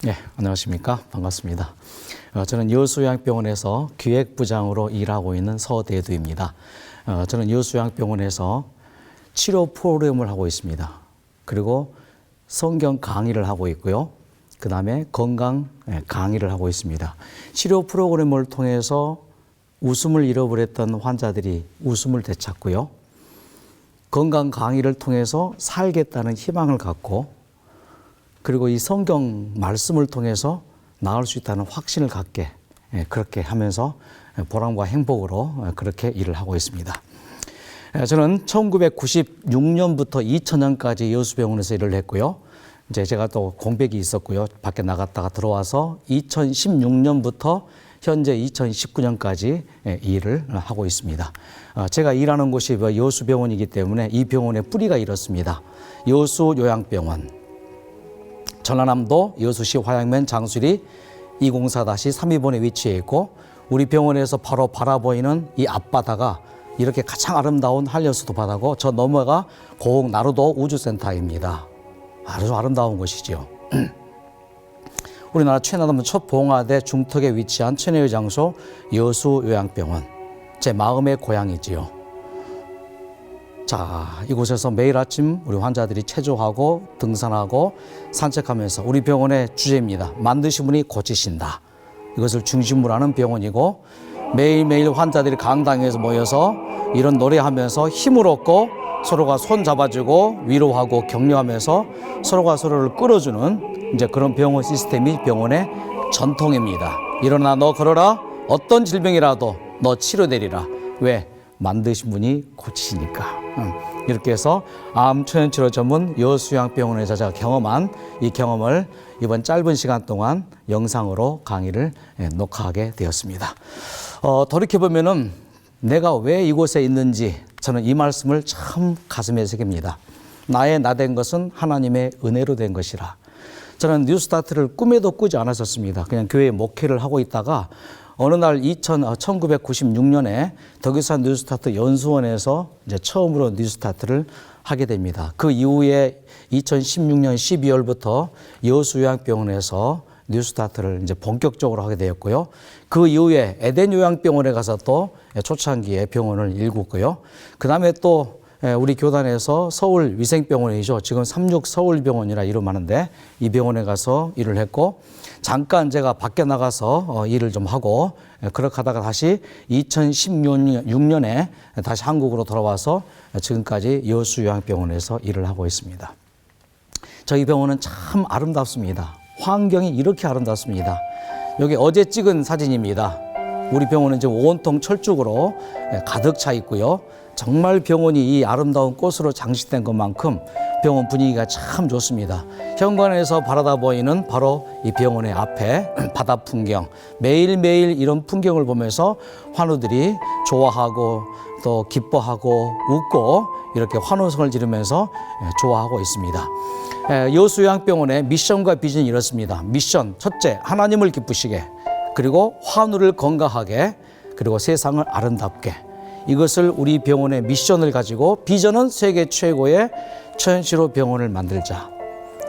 네, 안녕하십니까. 반갑습니다. 저는 여수요양병원에서 기획부장으로 일하고 있는 서대두입니다. 저는 여수요양병원에서 치료 프로그램을 하고 있습니다. 그리고 성경 강의를 하고 있고요. 그 다음에 건강 강의를 하고 있습니다. 치료 프로그램을 통해서 웃음을 잃어버렸던 환자들이 웃음을 되찾고요. 건강 강의를 통해서 살겠다는 희망을 갖고, 그리고 이 성경 말씀을 통해서 나을 수 있다는 확신을 갖게, 그렇게 하면서 보람과 행복으로 그렇게 일을 하고 있습니다. 저는 1996년부터 2000년까지 여수병원에서 일을 했고요. 이제 제가 또 공백이 있었고요. 밖에 나갔다가 들어와서 2016년부터 현재 2019년까지 일을 하고 있습니다. 제가 일하는 곳이 여수병원이기 때문에 이 병원의 뿌리가 이렇습니다. 여수요양병원, 전라남도 여수시 화양면 장수리 204-32번에 위치해 있고, 우리 병원에서 바로 바라보이는 이 앞바다가 이렇게 가장 아름다운 한려수도 바다고, 저 너머가 고흥 나루도 우주센터입니다. 아주 아름다운 곳이죠. 우리나라 최남단 첫 봉화대 중턱에 위치한 천혜의 장소 여수요양병원, 제 마음의 고향이지요. 자, 이곳에서 매일 아침 우리 환자들이 체조하고 등산하고 산책하면서, 우리 병원의 주제입니다. 만드신 분이 고치신다. 이것을 중심으로 하는 병원이고, 매일매일 환자들이 강당에서 모여서 이런 노래하면서 힘을 얻고 서로가 손 잡아주고 위로하고 격려하면서 서로가 서로를 끌어주는 이제 그런 병원 시스템이 병원의 전통입니다. 일어나 너 걸어라. 어떤 질병이라도 너 치료되리라. 왜? 만드신 분이 고치시니까. 이렇게 해서 암 천연치료 전문 여수요양병원에서 제가 경험한 이 경험을 이번 짧은 시간 동안 영상으로 강의를 녹화하게 되었습니다. 돌이켜보면은 내가 왜 이곳에 있는지 저는 이 말씀을 참 가슴에 새깁니다. 나의 나된 것은 하나님의 은혜로 된 것이라. 저는 뉴스타트를 꿈에도 꾸지 않았었습니다. 그냥 교회 목회를 하고 있다가 어느 날 1996년에 덕유산 뉴스타트 연수원에서 이제 처음으로 뉴스타트를 하게 됩니다. 그 이후에 2016년 12월부터 여수요양병원에서 뉴스타트를 이제 본격적으로 하게 되었고요. 그 이후에 에덴요양병원에 가서 또 초창기에 병원을 일궜고요. 그 다음에 또 우리 교단에서 서울위생병원이죠. 지금 36 서울병원이라 이름하는데 이 병원에 가서 일을 했고, 잠깐 제가 밖에 나가서 일을 좀 하고, 그렇게 하다가 다시 2016년에 다시 한국으로 돌아와서 지금까지 여수요양병원에서 일을 하고 있습니다. 저희 병원은 참 아름답습니다. 환경이 이렇게 아름답습니다. 여기 어제 찍은 사진입니다. 우리 병원은 지금 온통 철쭉으로 가득 차 있고요. 정말 병원이 이 아름다운 꽃으로 장식된 것만큼 병원 분위기가 참 좋습니다. 현관에서 바라다 보이는 바로 이 병원의 앞에 바다 풍경, 매일매일 이런 풍경을 보면서 환우들이 좋아하고 또 기뻐하고 웃고 이렇게 환호성을 지르면서 좋아하고 있습니다. 여수요양병원의 미션과 비전이 이렇습니다. 미션, 첫째, 하나님을 기쁘시게, 그리고 환우를 건강하게, 그리고 세상을 아름답게. 이것을 우리 병원의 미션을 가지고, 비전은 세계 최고의 천연치료 병원을 만들자.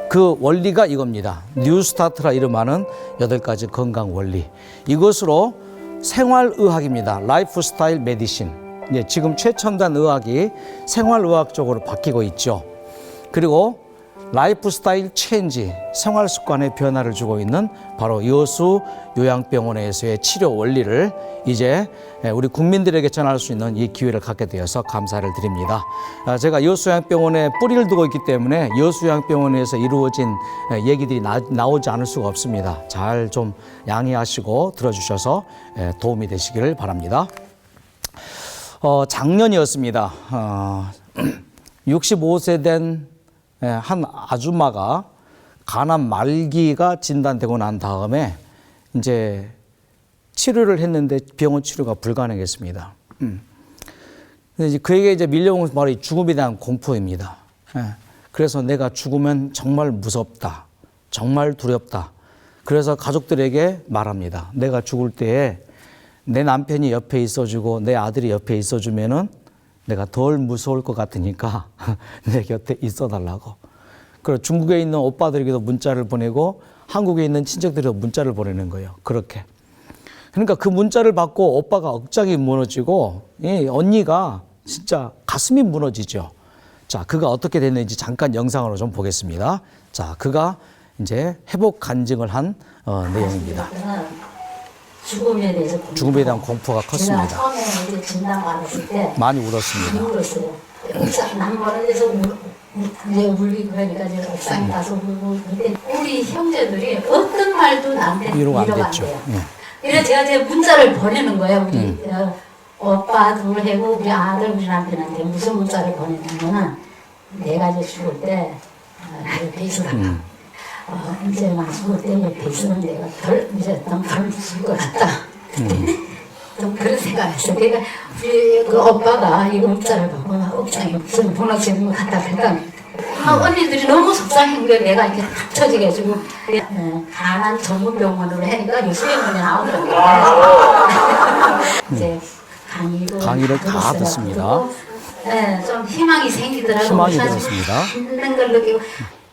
그 원리가 이겁니다. 뉴스타트라 이름하는 8가지 건강 원리. 이것으로 생활의학입니다. 라이프스타일 메디신. 지금 최첨단 의학이 생활의학 쪽으로 바뀌고 있죠. 그리고 라이프스타일 체인지, 생활 습관의 변화를 주고 있는 바로 여수요양병원에서의 치료 원리를 이제 우리 국민들에게 전할 수 있는 이 기회를 갖게 되어서 감사를 드립니다. 제가 여수요양병원에 뿌리를 두고 있기 때문에 여수요양병원에서 이루어진 얘기들이 나오지 않을 수가 없습니다. 잘 좀 양해하시고 들어주셔서 도움이 되시기를 바랍니다. 작년이었습니다. 65세 된 한 아줌마가 간암 말기가 진단되고 난 다음에 이제 치료를 했는데 병원 치료가 불가능했습니다. 근데 이제 그에게 이제 밀려온 바로 이 죽음에 대한 공포입니다. 그래서 내가 죽으면 정말 무섭다, 정말 두렵다. 그래서 가족들에게 말합니다. 내가 죽을 때에 내 남편이 옆에 있어주고 내 아들이 옆에 있어주면은 내가 덜 무서울 것 같으니까 내 곁에 있어달라고. 그리고 중국에 있는 오빠들에게도 문자를 보내고 한국에 있는 친척들이 문자를 보내는 거예요. 그렇게. 그러니까 그 문자를 받고 오빠가 억장이 무너지고 언니가 진짜 가슴이 무너지죠. 자, 그가 어떻게 됐는지 잠깐 영상으로 좀 보겠습니다. 자, 그가 이제 회복 간증을 한 내용입니다. 죽음에 대한 공포가 컸습니다. 제가 처음에 이제 진단받았을 때 많이 울었습니다. 울었어요. 옥상 보는 데서 이제 울리고 그러니까 제가 옥상에 가서 울고 그때 우리 형제들이 어떤 말도 나한테 위로가 안 위로가 안 됐죠. 돼요. 예. 그래서 제가 문자를 보내는 거예요. 우리 오빠 둘 하고 우리 아들 우리 남편한테 무슨 문자를 보내냐면은 내가 이제 죽을 때 이렇게 있으라. 이제 막 죽을 때 옆에 있으면 내가 이제 덜 죽을 것 같다. 좀 그런 생각했어. 그러니까 우리 그 오빠가 이 문자를 보고 옥상에 무슨 무너지는 것 같다. 그러니까 언니들이 너무 속상한 거예요. 내가 이렇게 탁 터지게 해주고 가난 전문병원으로 하니까 요수병원에 나오더라고요. 이제 강의를 다 듣습니다. 네, 좀 희망이 생기더라고요. 희망이 들었습니다. 힘든 걸 느끼고.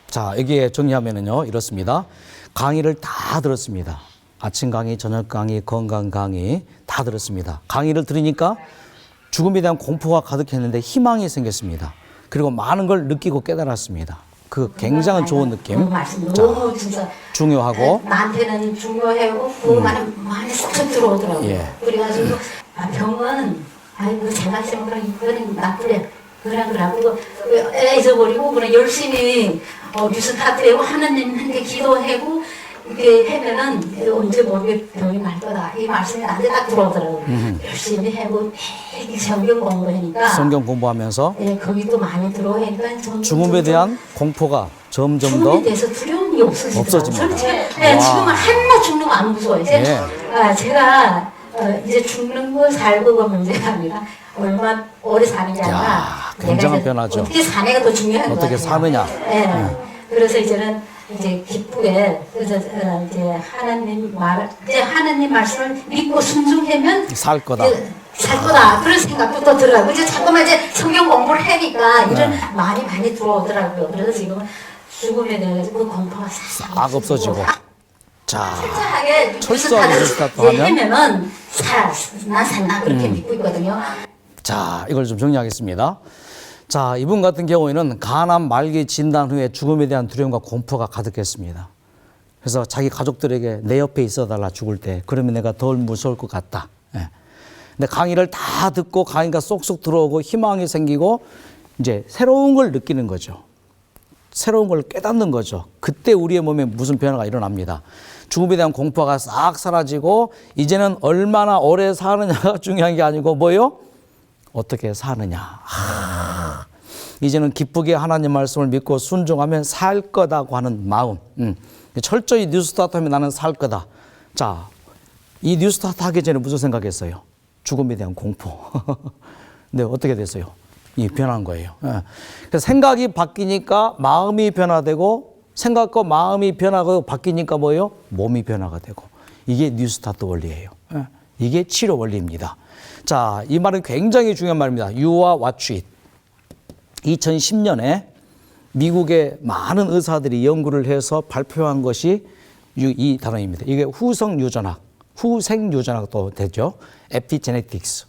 자, 여기에 정리하면은요, 이렇습니다. 강의를 다 들었습니다. 아침 강의, 저녁 강의, 건강 강의 다 들었습니다. 강의를 들으니까 죽음에 대한 공포가 가득했는데 희망이 생겼습니다. 그리고 많은 걸 느끼고 깨달았습니다. 그 굉장히 좋은 느낌. 너무 진짜 중요하고 나한테는 중요하고 그 많이 쏙쏙 들어오더라고요. 예. 그래가지고 병은 아이고 제가 있으면 그건 나쁘래. 그러고 잊어버리고 그냥 열심히 뉴스타트하고 하나님한테 기도하고 이렇게 하면은 언제 모르게 병이 날 거다. 이 말씀이 나한테 딱 들어오더라고요. 열심히 하고 성경 공부하니까 성경 공부하면서 거기도 많이 들어오니까 죽음에 대한 공포가 점점 더 죽음에 대해서 두려움이 없어집니다. 와. 지금은 한나 죽는 거 안 무서워요. 제가 이제 죽는 거 살고 그 문제가 아니라 얼마 오래 사느냐 아니라 굉장한 변화죠. 어떻게 사느냐가 더 중요한 거예요. 어떻게 사느냐. 그래서 이제는 이제 기쁘게 그래서 이제 하나님 말씀을 믿고 순종하면 살 거다. 살 거다 그런 생각부터 들어요. 이제 자꾸만 이제 성경 공부를 하니까 이런 많이 들어오더라고요. 그래서 지금 죽음에 대해서 그 공포가 싹 없어지고. 자, 철저하게 뉴스타트하면 하면은 난 산다 그렇게 믿고 있거든요. 자, 이걸 좀 정리하겠습니다. 자, 이분 같은 경우에는 간암 말기 진단 후에 죽음에 대한 두려움과 공포가 가득했습니다. 그래서 자기 가족들에게 내 옆에 있어달라 죽을 때 그러면 내가 덜 무서울 것 같다. 근데 강의를 다 듣고 강의가 쏙쏙 들어오고 희망이 생기고 이제 새로운 걸 느끼는 거죠. 새로운 걸 깨닫는 거죠. 그때 우리의 몸에 무슨 변화가 일어납니다. 죽음에 대한 공포가 싹 사라지고 이제는 얼마나 오래 사느냐가 중요한 게 아니고 뭐요? 어떻게 사느냐. 이제는 기쁘게 하나님 말씀을 믿고 순종하면 살 거다고 하는 마음. 철저히 뉴스타트 하면 나는 살 거다. 자, 이 뉴스타트 하기 전에 무슨 생각했어요? 죽음에 대한 공포. 근데 어떻게 됐어요? 이 변한 거예요. 그래서 생각이 바뀌니까 마음이 변화되고 생각과 마음이 변하고 바뀌니까 뭐예요? 몸이 변화가 되고. 이게 뉴스타트 원리예요. 이게 치료 원리입니다. 자, 이 말은 굉장히 중요한 말입니다. You are what you eat. 2010년에 미국의 많은 의사들이 연구를 해서 발표한 것이 이 단어입니다. 이게 후생유전학, 후생유전학도 되죠. 에피제네틱스.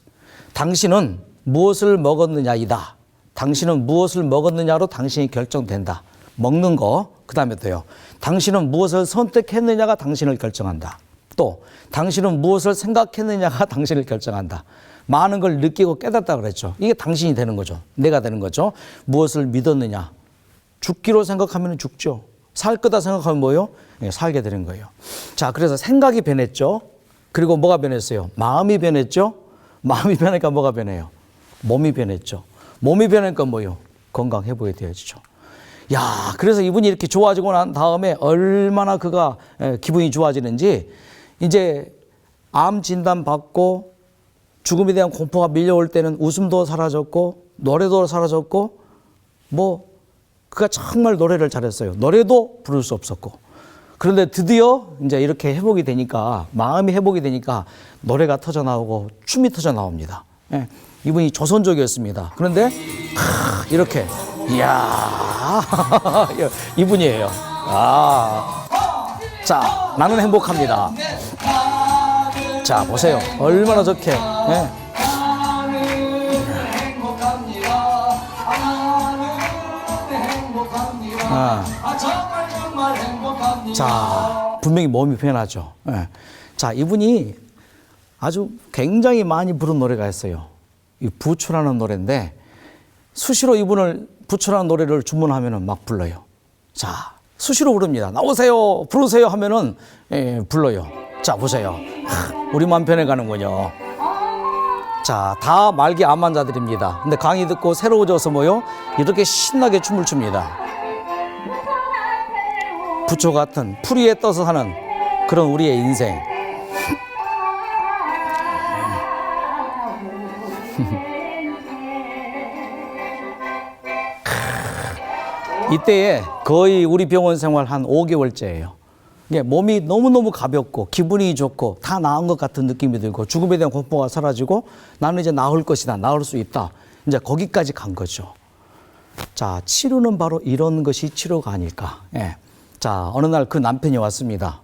당신은 무엇을 먹었느냐이다. 당신은 무엇을 먹었느냐로 당신이 결정된다. 먹는 거, 그 다음에 또요. 당신은 무엇을 선택했느냐가 당신을 결정한다. 또 당신은 무엇을 생각했느냐가 당신을 결정한다. 많은 걸 느끼고 깨닫다 그랬죠. 이게 당신이 되는 거죠. 내가 되는 거죠. 무엇을 믿었느냐. 죽기로 생각하면 죽죠. 살 거다 생각하면 뭐예요? 살게 되는 거예요. 자, 그래서 생각이 변했죠. 그리고 뭐가 변했어요? 마음이 변했죠. 마음이 변하니까 뭐가 변해요? 몸이 변했죠. 몸이 변하니까 뭐예요? 건강 회복이 되어지죠. 야, 그래서 이분이 이렇게 좋아지고 난 다음에 얼마나 그가 기분이 좋아지는지 이제 암 진단 받고 죽음에 대한 공포가 밀려올 때는 웃음도 사라졌고 노래도 사라졌고 뭐 그가 정말 노래를 잘했어요. 노래도 부를 수 없었고 그런데 드디어 이제 이렇게 회복이 되니까 마음이 회복이 되니까 노래가 터져 나오고 춤이 터져 나옵니다. 예, 이분이 조선족이었습니다. 그런데 이렇게 이야 이분이에요. 자, 나는 행복합니다. 자, 보세요. 얼마나 좋게. 예. 자, 분명히 몸이 변하죠. 예. 자, 이분이 아주 굉장히 많이 부른 노래가 있어요. 이 부추라는 노래인데 수시로 이분을 부추라는 노래를 주문하면은 막 불러요. 자, 수시로 부릅니다. 나오세요, 부르세요 하면은 불러요. 자, 보세요. 우리만 변해가는군요. 자, 다 말기 암 환자들입니다. 근데 강의 듣고 새로워져서 뭐요? 이렇게 신나게 춤을 춥니다. 부초 같은 풀 위에 떠서 사는 그런 우리의 인생. 이때에 거의 우리 병원 생활 한 5개월째예요. 몸이 너무너무 가볍고 기분이 좋고 다 나은 것 같은 느낌이 들고 죽음에 대한 공포가 사라지고 나는 이제 나을 것이다, 나을 수 있다. 이제 거기까지 간 거죠. 자, 치료는 바로 이런 것이 치료가 아닐까. 예. 자, 어느 날 그 남편이 왔습니다.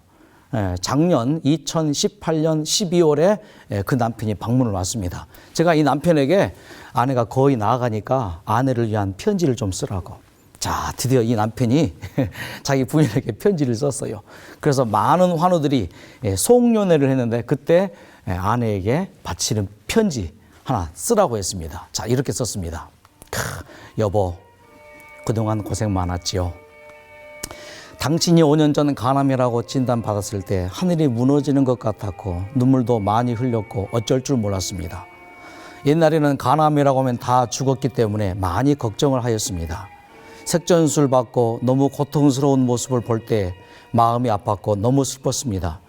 작년 2018년 12월에 그 남편이 방문을 왔습니다. 제가 이 남편에게 아내가 거의 나아가니까 아내를 위한 편지를 좀 쓰라고. 자, 드디어 이 남편이 자기 부인에게 편지를 썼어요. 그래서 많은 환우들이 송년회를 했는데 그때 아내에게 바치는 편지 하나 쓰라고 했습니다. 자, 이렇게 썼습니다. 여보, 그동안 고생 많았지요. 당신이 5년 전 간암이라고 진단받았을 때 하늘이 무너지는 것 같았고 눈물도 많이 흘렸고 어쩔 줄 몰랐습니다. 옛날에는 간암이라고 하면 다 죽었기 때문에 많이 걱정을 하였습니다. 색전술 받고 너무 고통스러운 모습을 볼 때 마음이 아팠고 너무 슬펐습니다.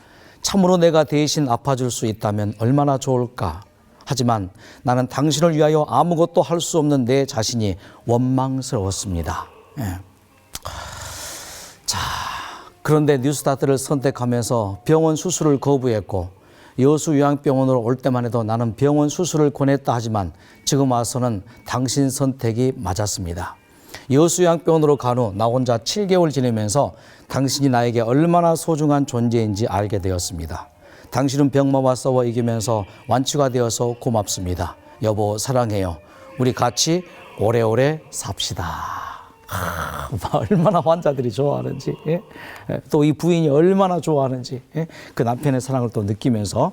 참으로 내가 대신 아파줄 수 있다면 얼마나 좋을까. 하지만 나는 당신을 위하여 아무것도 할 수 없는 내 자신이 원망스러웠습니다. 예. 자, 그런데 뉴스타트를 선택하면서 병원 수술을 거부했고 여수요양병원으로 올 때만 해도 나는 병원 수술을 권했다 하지만 지금 와서는 당신 선택이 맞았습니다. 여수요양병원으로 간 후 나 혼자 7개월 지내면서 당신이 나에게 얼마나 소중한 존재인지 알게 되었습니다. 당신은 병마와 싸워 이기면서 완치가 되어서 고맙습니다. 여보, 사랑해요. 우리 같이 오래오래 삽시다. 얼마나 환자들이 좋아하는지, 예? 또 이 부인이 얼마나 좋아하는지, 예? 그 남편의 사랑을 또 느끼면서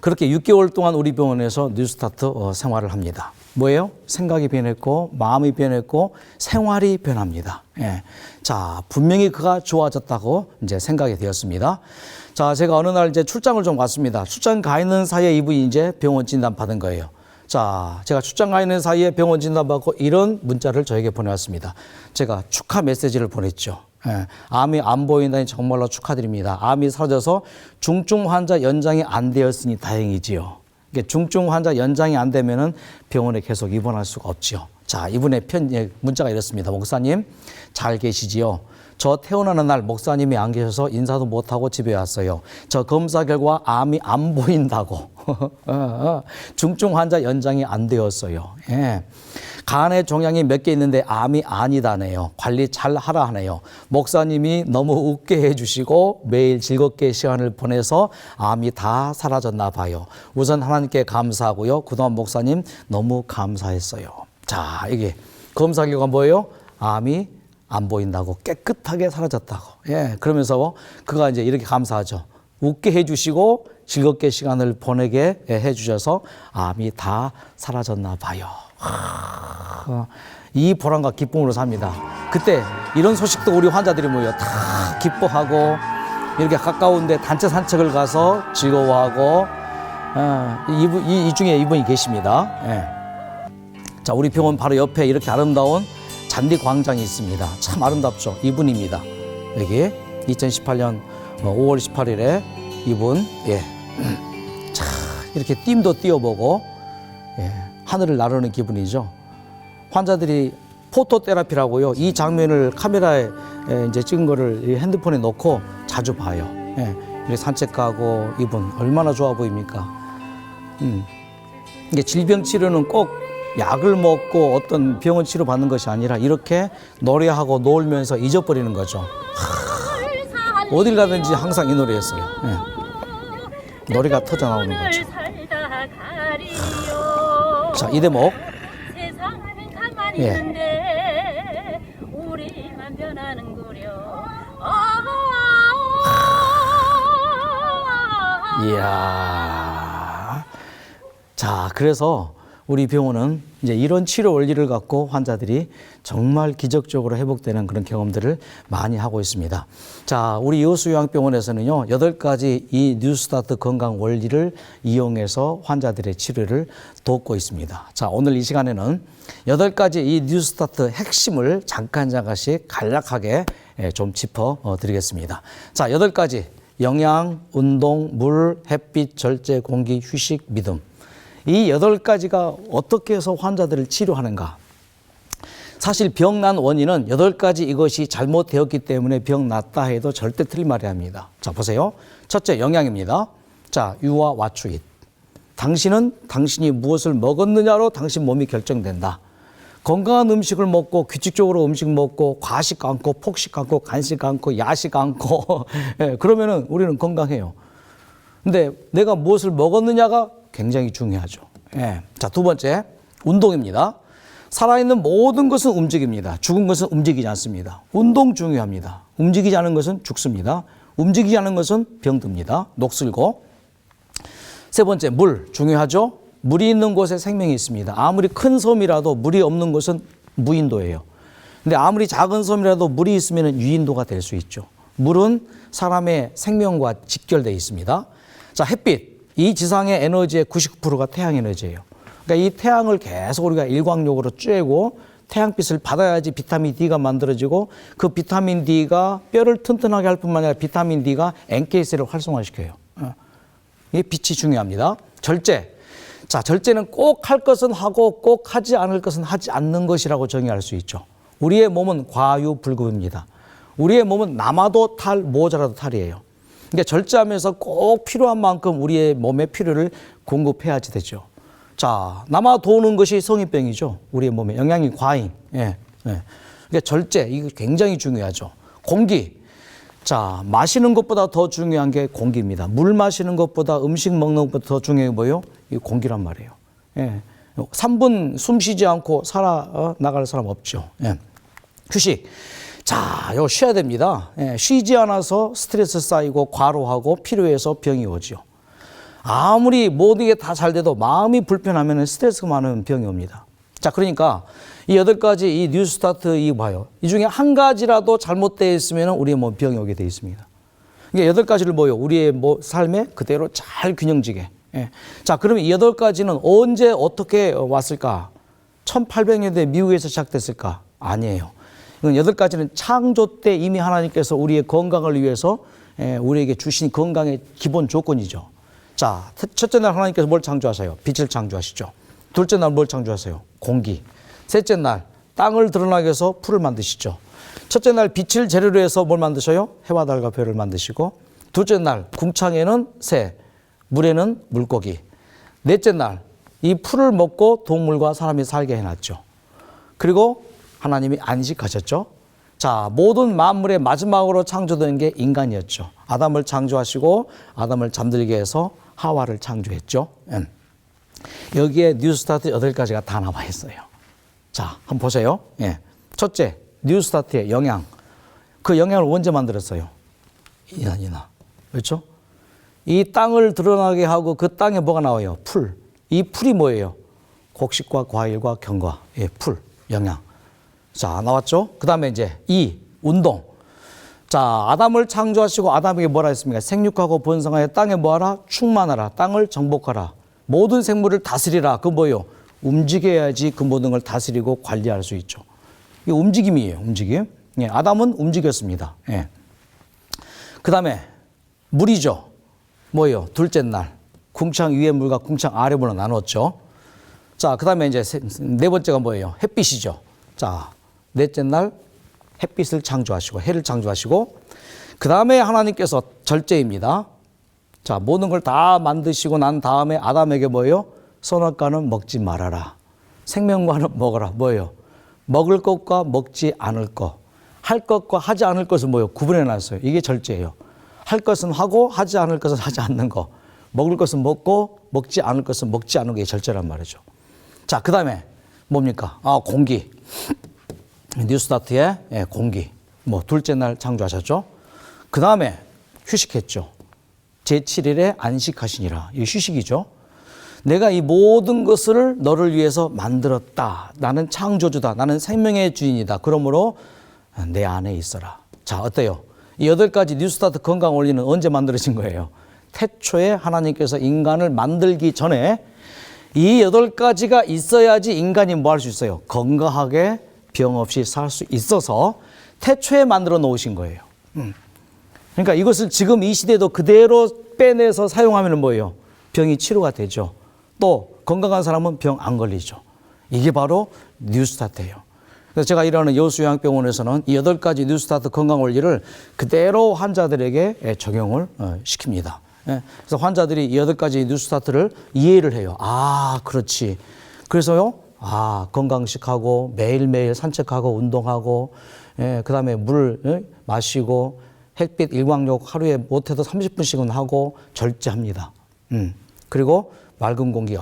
그렇게 6개월 동안 우리 병원에서 뉴스타트 생활을 합니다. 뭐예요? 생각이 변했고 마음이 변했고 생활이 변합니다. 예. 자, 분명히 그가 좋아졌다고 이제 생각이 되었습니다. 자, 제가 어느 날 이제 출장을 좀 갔습니다. 출장 가 있는 사이에 이분이 이제 병원 진단 받은 거예요. 자, 제가 출장 가 있는 사이에 병원 진단 받고 이런 문자를 저에게 보내왔습니다. 제가 축하 메시지를 보냈죠. 예, 암이 안 보인다니 정말로 축하드립니다. 암이 사라져서 중증 환자 연장이 안 되었으니 다행이지요. 중증 환자 연장이 안 되면은 병원에 계속 입원할 수가 없지요. 자, 이분의 문자가 이렇습니다. 목사님, 잘 계시지요? 저 태어나는 날 목사님이 안 계셔서 인사도 못하고 집에 왔어요. 저 검사 결과 암이 안 보인다고. 중증 환자 연장이 안 되었어요. 예. 간에 종양이 몇 개 있는데 암이 아니다네요. 관리 잘 하라 하네요. 목사님이 너무 웃게 해주시고 매일 즐겁게 시간을 보내서 암이 다 사라졌나 봐요. 우선 하나님께 감사하고요. 그동안 목사님 너무 감사했어요. 자, 이게 검사 결과 뭐예요? 암이 안 보인다고, 깨끗하게 사라졌다고. 예, 그러면서 그가 이제 이렇게 감사하죠. 웃게 해주시고 즐겁게 시간을 보내게 해주셔서 암이 다 사라졌나 봐요. 이 보람과 기쁨으로 삽니다. 그때 이런 소식도 우리 환자들이 모여 다 기뻐하고 이렇게 가까운데 단체 산책을 가서 즐거워하고 이 중에 이분이 계십니다. 예. 자, 우리 병원 바로 옆에 이렇게 아름다운 잔디 광장이 있습니다. 참 아름답죠. 이분입니다. 여기 2018년 5월 18일에 이분, 예. 자, 이렇게 띠도 띄워보고, 예. 하늘을 나르는 기분이죠. 환자들이 포토테라피라고요. 이 장면을 카메라에 이제 찍은 거를 핸드폰에 넣고 자주 봐요. 예. 이렇게 산책 가고 이분 얼마나 좋아 보입니까? 이게 질병 치료는 꼭 약을 먹고 어떤 병원 치료 받는 것이 아니라 이렇게 노래하고 놀면서 잊어버리는 거죠. 어딜 가든지 항상 이 노래였어요. 예. 노래가 터져 나오는 거죠. 자, 이 대목. 세상은 가만히 예. 있는데 우리만 변하는구려. 이야. 자, 그래서 우리 병원은 이제 이런 치료 원리를 갖고 환자들이 정말 기적적으로 회복되는 그런 경험들을 많이 하고 있습니다. 자, 우리 여수요양병원에서는요, 8가지 이 뉴스타트 건강 원리를 이용해서 환자들의 치료를 돕고 있습니다. 자, 오늘 이 시간에는 8가지 이 뉴스타트 핵심을 잠깐씩 간략하게 좀 짚어 드리겠습니다. 자, 8가지. 영양, 운동, 물, 햇빛, 절제, 공기, 휴식, 믿음. 이 8가지가 어떻게 해서 환자들을 치료하는가? 사실 병난 원인은 8가지 이것이 잘못되었기 때문에 병 났다 해도 절대 틀린 말이 아닙니다. 자, 보세요. 첫째, 영양입니다. 자, 유와 와추잇. 당신이 무엇을 먹었느냐로 당신 몸이 결정된다. 건강한 음식을 먹고 규칙적으로 음식 먹고 과식 않고 폭식 않고 간식 않고 야식 않고 예, 그러면은 우리는 건강해요. 근데 내가 무엇을 먹었느냐가 굉장히 중요하죠. 예. 자, 두 번째, 운동입니다. 살아있는 모든 것은 움직입니다. 죽은 것은 움직이지 않습니다. 운동 중요합니다. 움직이지 않은 것은 죽습니다. 움직이지 않은 것은 병듭니다. 녹슬고. 세 번째, 물 중요하죠. 물이 있는 곳에 생명이 있습니다. 아무리 큰 섬이라도 물이 없는 곳은 무인도예요. 근데 아무리 작은 섬이라도 물이 있으면 유인도가 될 수 있죠. 물은 사람의 생명과 직결되어 있습니다. 자, 햇빛. 이 지상의 에너지의 99%가 태양 에너지예요. 그러니까 이 태양을 계속 우리가 일광욕으로 쬐고 태양빛을 받아야지 비타민 D가 만들어지고 그 비타민 D가 뼈를 튼튼하게 할 뿐만 아니라 비타민 D가 NK셀을 활성화시켜요. 이게 빛이 중요합니다. 절제. 자, 절제는 꼭 할 것은 하고 꼭 하지 않을 것은 하지 않는 것이라고 정의할 수 있죠. 우리의 몸은 과유불급입니다. 우리의 몸은 남아도 탈, 모자라도 탈이에요. 그러니까 절제하면서 꼭 필요한 만큼 우리의 몸에 필요를 공급해야지 되죠. 자, 남아 도는 것이 성인병이죠. 우리의 몸에 영양이 과잉. 예. 그러니까 절제, 이거 굉장히 중요하죠. 공기. 자, 마시는 것보다 더 중요한 게 공기입니다. 물 마시는 것보다 음식 먹는 것보다 더 중요한 게 뭐예요? 이 공기란 말이에요. 예. 3분 숨 쉬지 않고 나갈 사람 없죠. 예. 휴식. 자, 이거 쉬어야 됩니다. 예. 쉬지 않아서 스트레스 쌓이고 과로하고 필요해서 병이 오죠. 아무리 모든 게 다 잘 돼도 마음이 불편하면 스트레스가 많으면 병이 옵니다. 자, 그러니까 이 8가지 이 뉴스타트 이 봐요. 이 중에 한 가지라도 잘못되어 있으면 우리의 병이 오게 되어 있습니다. 그러니까 8가지를 뭐요? 우리의 삶에 그대로 잘 균형지게. 예. 자, 그러면 이 8가지는 언제 어떻게 왔을까? 1800년대 미국에서 시작됐을까? 아니에요. 이건 8가지는 창조 때 이미 하나님께서 우리의 건강을 위해서 우리에게 주신 건강의 기본 조건이죠. 자, 첫째 날 하나님께서 뭘 창조하세요? 빛을 창조하시죠. 둘째 날 뭘 창조하세요? 공기. 셋째 날 땅을 드러나게 해서 풀을 만드시죠. 첫째 날 빛을 재료로 해서 뭘 만드셔요? 해와 달과 별을 만드시고, 둘째 날 궁창에는 새, 물에는 물고기. 넷째 날 이 풀을 먹고 동물과 사람이 살게 해놨죠. 그리고 하나님이 안식하셨죠. 자, 모든 만물의 마지막으로 창조된 게 인간이었죠. 아담을 창조하시고 아담을 잠들게 해서 하와를 창조했죠. 여기에 뉴스타트 8가지가 다 나와 있어요. 자, 한번 보세요. 예. 첫째, 뉴스타트의 영양. 그 영양을 언제 만들었어요? 이나. 그렇죠? 이 땅을 드러나게 하고 그 땅에 뭐가 나와요? 풀. 이 풀이 뭐예요? 곡식과 과일과 견과. 예, 풀, 영양. 자, 나왔죠? 그 다음에 이제 운동. 자, 아담을 창조하시고 아담에게 뭐라 했습니까? 생육하고 번성하여 땅에 뭐하라? 충만하라. 땅을 정복하라. 모든 생물을 다스리라. 그 뭐예요? 움직여야지 그 모든 걸 다스리고 관리할 수 있죠. 이게 움직임이에요. 움직임. 예, 아담은 움직였습니다. 예. 그 다음에 물이죠. 뭐예요? 둘째 날. 궁창 위의 물과 궁창 아래 물로 나눴죠. 자, 그 다음에 이제 네 번째가 뭐예요? 햇빛이죠. 자, 넷째 날 햇빛을 창조하시고 해를 창조하시고, 그 다음에 하나님께서 절제입니다. 자, 모든 걸 다 만드시고 난 다음에 아담에게 뭐예요? 선악과는 먹지 말아라. 생명과는 먹어라. 뭐예요? 먹을 것과 먹지 않을 것. 할 것과 하지 않을 것을 뭐예요? 구분해 놨어요. 이게 절제예요. 할 것은 하고 하지 않을 것은 하지 않는 거. 먹을 것은 먹고 먹지 않을 것은 먹지 않는 게 절제란 말이죠. 자, 그 다음에 뭡니까? 공기. 뉴스타트의 공기. 둘째 날 창조하셨죠. 그 다음에 휴식했죠. 제7일에 안식하시니라. 이 휴식이죠. 내가 이 모든 것을 너를 위해서 만들었다. 나는 창조주다. 나는 생명의 주인이다. 그러므로 내 안에 있어라. 자, 어때요? 이 8가지 뉴스타트 건강 원리는 언제 만들어진 거예요? 태초에 하나님께서 인간을 만들기 전에 이 8가지가 있어야지 인간이 뭐 할 수 있어요? 건강하게 병 없이 살 수 있어서 태초에 만들어 놓으신 거예요. 그러니까 이것을 지금 이 시대에도 그대로 빼내서 사용하면 뭐예요? 병이 치료가 되죠. 또 건강한 사람은 병 안 걸리죠. 이게 바로 뉴스타트예요. 그래서 제가 일하는 여수요양병원에서는 이 8가지 뉴스타트 건강 원리를 그대로 환자들에게 적용을 시킵니다. 그래서 환자들이 이 8가지 뉴스타트를 이해를 해요. 그렇지. 그래서요, 건강식하고 매일매일 산책하고 운동하고, 그 다음에 물 마시고, 햇빛 일광욕 하루에 못해도 30분씩은 하고 절제합니다. 그리고 맑은 공기.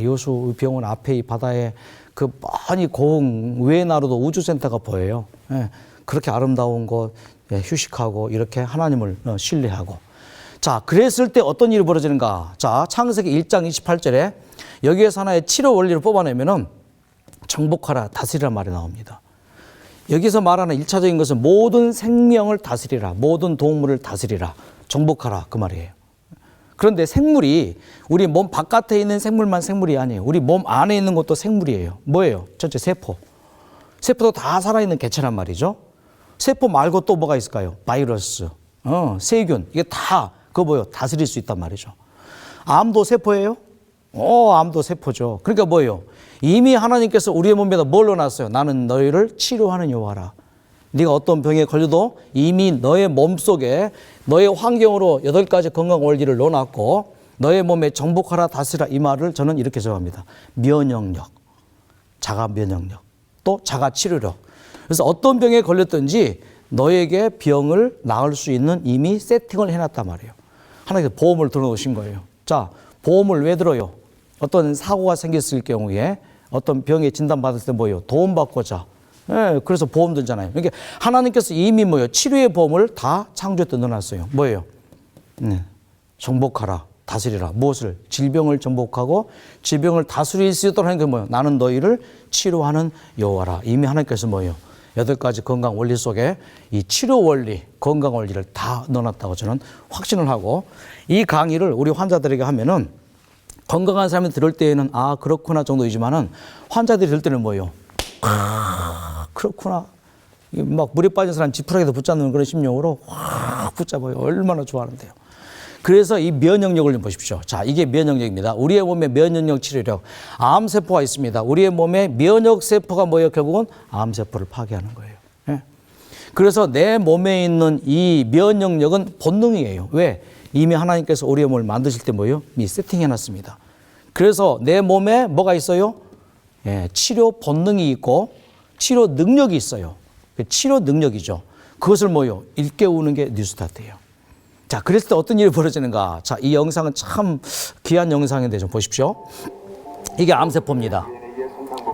여수 병원 앞에 이 바다에 그 많이 고흥 외나루도 우주센터가 보여요. 그렇게 아름다운 곳 휴식하고 이렇게 하나님을 신뢰하고. 자, 그랬을 때 어떤 일이 벌어지는가? 자, 창세기 1장 28절에 여기에서 하나의 치료 원리를 뽑아내면은 정복하라, 다스리라 말이 나옵니다. 여기서 말하는 1차적인 것은 모든 생명을 다스리라, 모든 동물을 다스리라, 정복하라 그 말이에요. 그런데 생물이 우리 몸 바깥에 있는 생물만 생물이 아니에요. 우리 몸 안에 있는 것도 생물이에요. 뭐예요? 전체 세포. 세포도 다 살아있는 개체란 말이죠. 세포 말고 또 뭐가 있을까요? 바이러스, 세균, 이게 다 그거 뭐예요? 다스릴 수 있단 말이죠. 암도 세포예요? 암도 세포죠. 그러니까 뭐예요? 이미 하나님께서 우리의 몸에다 뭘 넣어놨어요? 나는 너희를 치료하는 여호와라. 네가 어떤 병에 걸려도 이미 너의 몸속에 너의 환경으로 8가지 건강 원리를 넣어놨고 너의 몸에 정복하라 다스리라 이 말을 저는 이렇게 정합니다. 면역력, 자가 면역력, 또 자가 치료력. 그래서 어떤 병에 걸렸든지 너에게 병을 나을 수 있는 이미 세팅을 해놨단 말이에요. 하나님께서 보험을 들어놓으신 거예요. 자, 보험을 왜 들어요? 어떤 사고가 생겼을 경우에 어떤 병에 진단받을 때 뭐예요? 도움받고자. 그래서 보험 들잖아요. 그러니까 하나님께서 이미 뭐예요? 치료의 보험을 다 창조에 넣어놨어요. 뭐예요? 정복하라, 다스리라. 무엇을? 질병을 정복하고 질병을 다스릴 수 있도록 하는 게 뭐예요? 나는 너희를 치료하는 여호와라. 이미 하나님께서 뭐예요? 8가지 건강 원리 속에 이 치료 원리, 건강 원리를 다 넣어놨다고 저는 확신을 하고 이 강의를 우리 환자들에게 하면은 건강한 사람이 들을 때에는 그렇구나 정도이지만은 환자들이 들을 때는 뭐예요? 그렇구나. 막 물에 빠진 사람 지푸라기도 붙잡는 그런 심령으로 확 붙잡아요. 얼마나 좋아하는데요. 그래서 이 면역력을 좀 보십시오. 자, 이게 면역력입니다. 우리의 몸에 면역력 치료력. 암세포가 있습니다. 우리의 몸에 면역세포가 뭐예요? 결국은 암세포를 파괴하는 거예요. 그래서 내 몸에 있는 이 면역력은 본능이에요. 왜? 이미 하나님께서 우리의 몸을 만드실 때 뭐예요? 이미 세팅해놨습니다. 그래서 내 몸에 뭐가 있어요? 치료 본능이 있고 치료 능력이 있어요. 치료 능력이죠. 그것을 뭐예요? 일깨우는 게 뉴스타트예요. 자, 그랬을 때 어떤 일이 벌어지는가? 자, 이 영상은 참 귀한 영상인데 좀 보십시오. 이게 암세포입니다.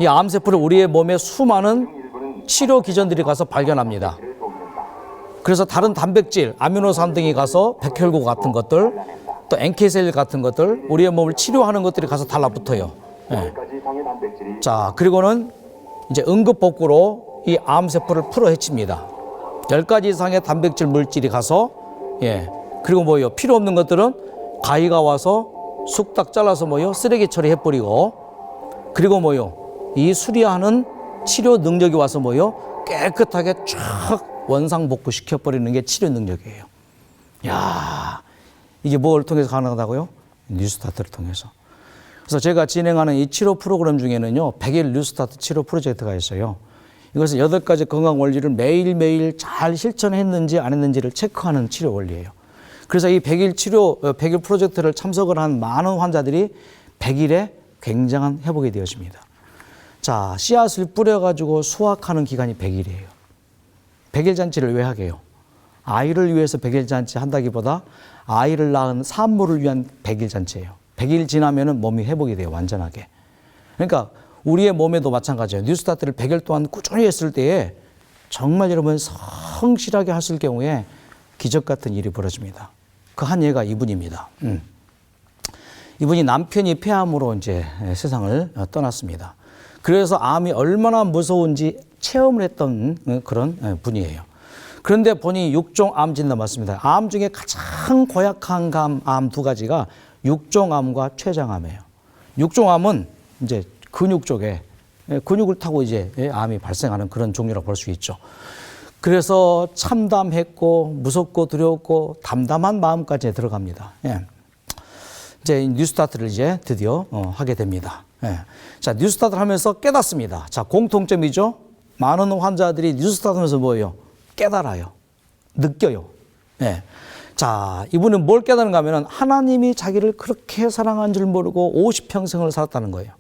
이 암세포를 우리의 몸에 수많은 치료 기전들이 가서 발견합니다. 그래서 다른 단백질, 아미노산 등이 가서 백혈구 같은 것들, 또 NK셀 같은 것들, 우리의 몸을 치료하는 것들이 가서 달라붙어요. 자, 그리고는 이제 응급복구로 이 암세포를 풀어 헤칩니다. 10가지 이상의 단백질 물질이 가서, 그리고 뭐예요? 필요 없는 것들은 가위가 와서 쑥딱 잘라서 뭐예요? 쓰레기 처리해버리고, 그리고 뭐예요? 이 수리하는 치료 능력이 와서 뭐예요? 깨끗하게 쫙 원상복구 시켜버리는 게 치료 능력이에요. 야, 이게 뭘 통해서 가능하다고요? 뉴스타트를 통해서. 그래서 제가 진행하는 이 치료 프로그램 중에는요, 100일 뉴스타트 치료 프로젝트가 있어요. 이것은 8가지 건강 원리를 매일매일 잘 실천했는지 안 했는지를 체크하는 치료 원리예요. 그래서 이 100일 프로젝트를 참석을 한 많은 환자들이 100일에 굉장한 회복이 되어집니다. 자, 씨앗을 뿌려가지고 수확하는 기간이 100일이에요. 100일 잔치를 왜 하게요? 아이를 위해서 100일 잔치 한다기보다 아이를 낳은 산모를 위한 100일 잔치예요. 100일 지나면은 몸이 회복이 돼요, 완전하게. 그러니까 우리의 몸에도 마찬가지예요. 뉴스타트를 100일 동안 꾸준히 했을 때에 정말 여러분 성실하게 하실 경우에 기적 같은 일이 벌어집니다. 그 한 예가 이분입니다. 이분이 남편이 폐암으로 이제 세상을 떠났습니다. 그래서 암이 얼마나 무서운지 체험을 했던 그런 분이에요. 그런데 본인이 6종 암 진단 받습니다. 암 중에 가장 고약한 암 두 가지가 육종암과 췌장암이에요. 육종암은 이제 근육 쪽에 근육을 타고 이제 암이 발생하는 그런 종류라고 볼 수 있죠. 그래서 참담했고 무섭고 두려웠고 담담한 마음까지 들어갑니다. 예. 이제 뉴스타트를 이제 드디어 하게 됩니다. 예. 자, 뉴스타트를 하면서 깨닫습니다. 자, 공통점이죠. 많은 환자들이 뉴스타트 하면서 뭐예요? 깨달아요. 느껴요. 예. 자, 이분은 뭘 깨달은가 하면 하나님이 자기를 그렇게 사랑한 줄 모르고 50평생을 살았다는 거예요.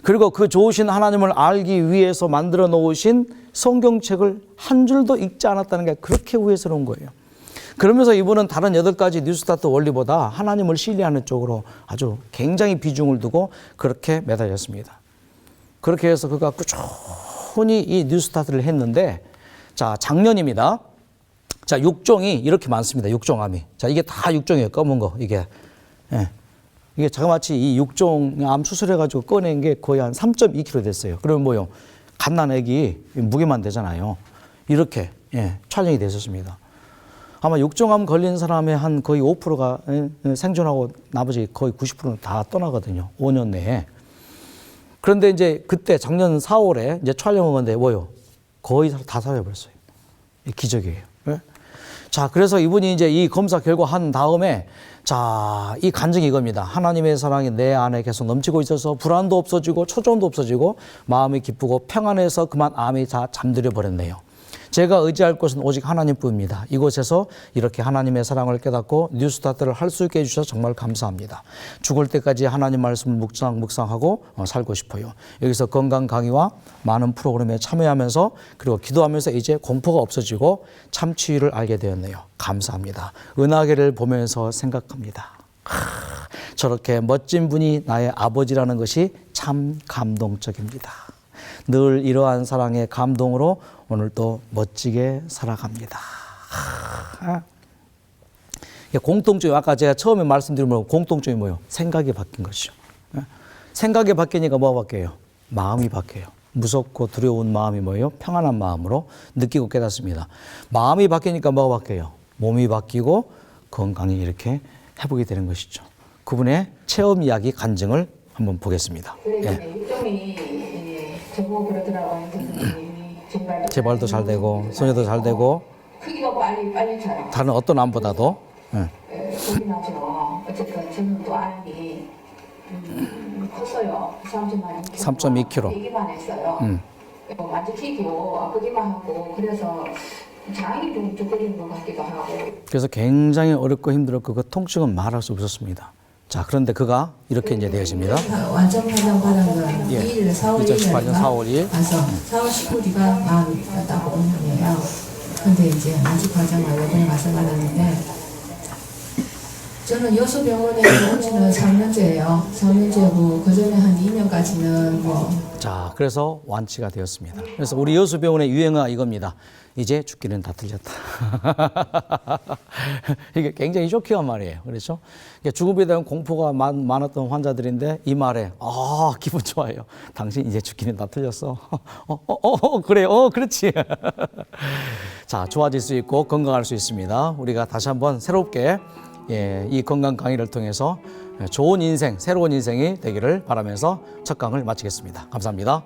그리고 그 좋으신 하나님을 알기 위해서 만들어 놓으신 성경책을 한 줄도 읽지 않았다는 게 그렇게 후회스러운 거예요. 그러면서 이분은 다른 8가지 뉴스타트 원리보다 하나님을 신뢰하는 쪽으로 아주 굉장히 비중을 두고 그렇게 매달렸습니다. 그렇게 해서 그가 꾸준히 이 뉴스타트를 했는데, 자, 작년입니다. 자, 육종이 이렇게 많습니다. 육종암이. 자, 이게 다 육종이에요. 검은 거. 이게. 예. 이게 자그마치 이 육종암 수술해가지고 꺼낸 게 거의 한 3.2kg 됐어요. 그러면 뭐요? 갓난애기 무게만 되잖아요. 이렇게, 예, 촬영이 됐었습니다. 아마 육종암 걸린 사람의 한 거의 5%가 생존하고 나머지 거의 90%는 다 떠나거든요. 5년 내에. 그런데 이제 그때 작년 4월에 이제 촬영한 건데 뭐요? 거의 다 살아버렸어요. 기적이에요. 예? 자, 그래서 이분이 이제 이 검사 결과 한 다음에 자, 이 간증이 이겁니다. 하나님의 사랑이 내 안에 계속 넘치고 있어서 불안도 없어지고 초조함도 없어지고 마음이 기쁘고 평안해서 그만 암이 다 잠들어 버렸네요. 제가 의지할 곳은 오직 하나님뿐입니다. 이곳에서 이렇게 하나님의 사랑을 깨닫고 뉴스타트를 할 수 있게 해주셔서 정말 감사합니다. 죽을 때까지 하나님 말씀을 묵상하고 살고 싶어요. 여기서 건강 강의와 많은 프로그램에 참여하면서 그리고 기도하면서 이제 공포가 없어지고 참치유를 알게 되었네요. 감사합니다. 은하계를 보면서 생각합니다. 저렇게 멋진 분이 나의 아버지라는 것이 참 감동적입니다. 늘 이러한 사랑의 감동으로 오늘 또 멋지게 살아갑니다. 공통점이 아까 제가 처음에 말씀드린 공통점이 뭐예요? 생각이 바뀐 것이죠. 생각이 바뀌니까 뭐가 바뀌어요? 마음이 바뀌어요. 무섭고 두려운 마음이 뭐예요? 평안한 마음으로 느끼고 깨닫습니다. 마음이 바뀌니까 뭐가 바뀌어요? 몸이 바뀌고 건강이 이렇게 회복이 되는 것이죠. 그분의 체험 이야기 간증을 한번 보겠습니다. 저거 그러더라고요. 재발도 잘 되고 소녀도 잘 되고 크기가 빨리 차요. 다른 어떤 암보다도 겁이 나죠. 어쨌든 저는 또 암이 컸어요. 3.2kg. 얘기만 했어요. 완전 튀기고 아프기만 하고 그래서 장이 좀 쭈그리는 것 같기도 하고. 그래서 굉장히 어렵고 힘들었고 그 통증은 말할 수 없었습니다. 자, 그런데 그가 이렇게 이제 되어집니다. 완전 판정 받은 건 2일, 4월 2018년 4월 2일 와서 4월 19일가 마음이 딱 오는 거예요. 근데 이제 안지 과정을 요번에 와서 받았는데 저는 여수병원에 온 지는 3년째예요. 3년째고 그 전에 한 2년까지는 뭐. 자, 그래서 완치가 되었습니다. 그래서 우리 여수병원의 유행어가 이겁니다. 이제 죽기는 다 틀렸다. 이게 굉장히 쇼킹한 말이에요. 그렇죠? 죽음에 대한 공포가 많았던 환자들인데 이 말에 기분 좋아요. 당신 이제 죽기는 다 틀렸어. 그래, 그렇지. 자, 좋아질 수 있고 건강할 수 있습니다. 우리가 다시 한번 새롭게 이 건강 강의를 통해서 좋은 인생, 새로운 인생이 되기를 바라면서 첫 강을 마치겠습니다. 감사합니다.